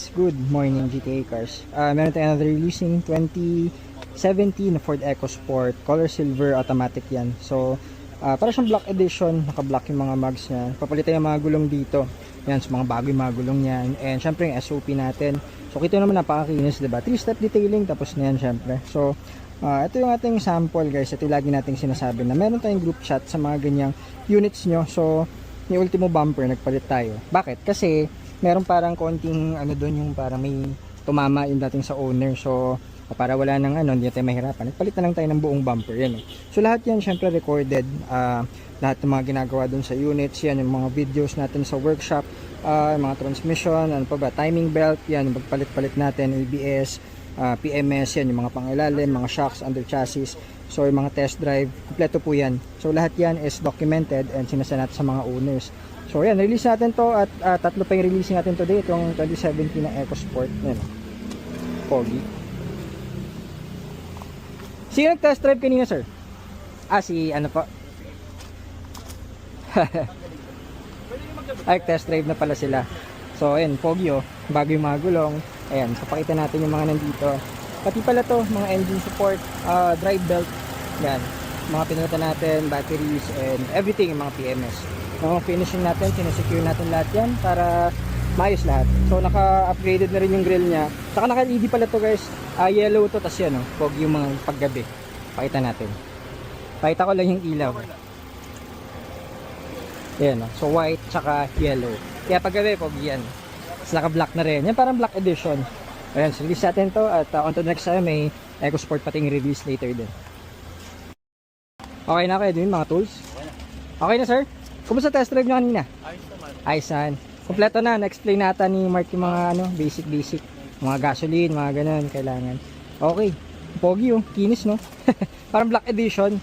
Good morning GTA cars. Meron tayong another releasing 2017 Ford EcoSport color silver automatic yan. So para siyang black edition, naka-black yung mga mugs niya. Papalitan yung mga gulong dito. Yan, so mga bago yung mga gulong niyan. And syempre yung SOP natin. So kita naman napakakinis, diba? 3-step detailing tapos na yan syempre. So ito yung ating sample guys. Ito yung lagi nating sinasabi na meron tayong group chat sa mga ganyang units nyo. So yung ultimo bumper nagpalit tayo. Bakit? Kasi meron parang konting ano doon, yung parang may tumama yung dating sa owner. So para wala nang ano, hindi tayo mahirapan, nagpalit na lang tayo ng buong bumper yan. So lahat yan syempre recorded, lahat ng mga ginagawa doon sa units, yan yung mga videos natin sa workshop, mga transmission, ano pa ba, timing belt, yan yung pagpalit-palit natin, ABS, PMS, yan yung mga pangilalim, mga shocks under chassis. So yung mga test drive, kompleto po yan. So lahat yan is documented and sinasanat sa mga owners. So yan, release natin to at tatlo pa yung releasing natin today. Itong 2017 na EcoSport. Yan, pogi. Sino nag-test drive kanina, sir? Si ano po? Ay, test drive na pala sila. So ayan, pogi oh. Bago yung mga gulong. Ayan, so pakita natin yung mga nandito. Pati pala to, mga engine support, drive belt. Yan, mga pinunta natin, batteries, and everything, yung mga PMS. Yung finishing natin, sinasecure natin lahat yan para maayos lahat. So naka-upgraded na rin yung grill niya. Saka naka-LED pala to guys. Yellow to, tas yan pog yung mga paggabi. Pakita natin. Pakita ko lang yung ilaw. Yan so white tsaka yellow. Kaya paggabi, pog yan. Tapos naka-black na rin. Yan parang black edition. Ayan, so release natin to at on to the next time may EcoSport pating release later din. Okay na kayo din mga tools? Okay na sir? Kumusta test drive nyo kanina? Ayos naman. Ayos. Kompleto na. Na-explain nata ni Mark yung mga ano, basic. Mga gasoline, mga ganun, kailangan. Okay. Pogi oh. Kinis no? Parang black edition.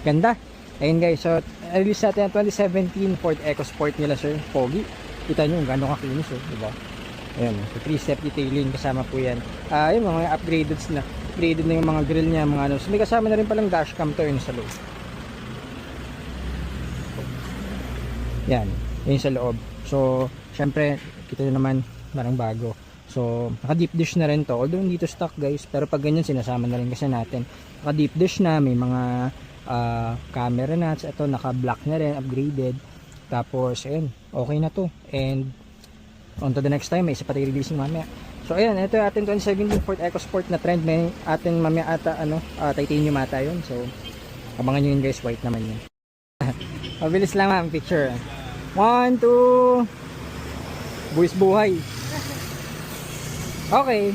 Ganda. Ayun guys. So, release natin ang 2017 Ford EcoSport nila sir. Pogi. Kita nyo gano'ng kakinis diba? Ayun. So, 3-step detailing kasama po yan. Yung mga upgraded na. Upgraded na yung mga grill niya, mga ano. So, may kasama na rin palang dashcam to yun sa loob. Yan, yun sa loob. So, syempre, kita nyo naman, parang bago. So, naka deep dish na rin to. Although hindi to stock guys, pero pag ganyan sinasama na rin kasi natin. Naka deep dish na, may mga camera na. Ito, naka black na rin, upgraded. Tapos, ayun, okay na to. And, on to the next time, may isa pa tayo releasing mamaya. So, ayun, ito yung ating 2017 Ford EcoSport na trend. May atin mamaya ata, titanium ata yun. So, abangan nyo yun guys, white naman yun. Mabilis lang ma'am, picture. 1, 2. Buwis buhay. Okay.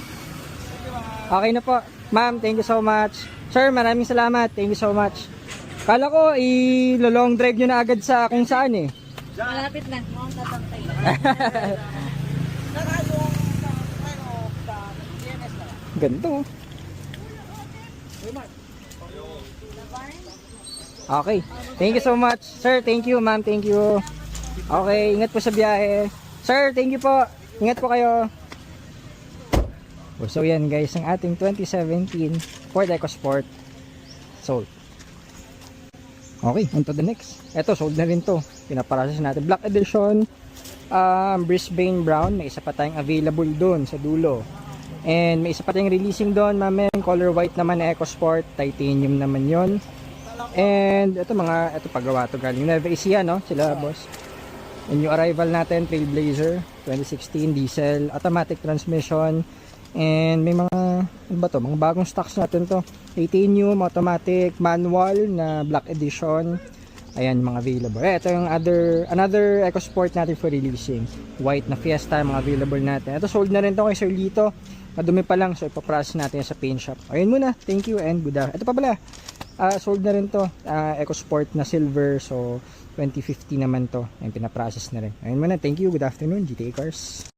Okay na po. Ma'am, thank you so much. Sir, maraming salamat. Thank you so much. Kala ko, i-long drive nyo na agad sa kung saan eh. Malapit na. Mukhang tatangkay. Ganito. Okay. Thank you so much. Sir, thank you ma'am. Thank you. Okay, ingat po sa biyahe. Sir, thank you po. Ingat po kayo. So yan guys, ang ating 2017 Ford EcoSport sold. Okay, on to the next. Eto, sold na rin to. Pinaprocess natin. Black edition. Brisbane brown. May isa pa tayong available doon sa dulo. And may isa pa tayong releasing doon. Mamen, color white naman na EcoSport. Titanium naman yon. And ito paggawa to galing Nueva Ecija, no? Sila boss. And yung arrival natin, Trailblazer 2016 diesel, automatic transmission. And may mga ano ba to? Mga bagong stocks natin to. Titanium, automatic, manual na black edition. Ayan mga available. Ito yung another EcoSport natin for releasing. White na Fiesta, mga available natin. Ito sold na rin to kay Sir Lito. Madumi pa lang, so ipaprocess natin sa paint shop. Ayun muna, thank you and good afternoon. Ito pa pala, sold na rin to, EcoSport na silver, so 2050 naman to, and pinaprocess na rin. Ayun muna, thank you, good afternoon GTA Cars.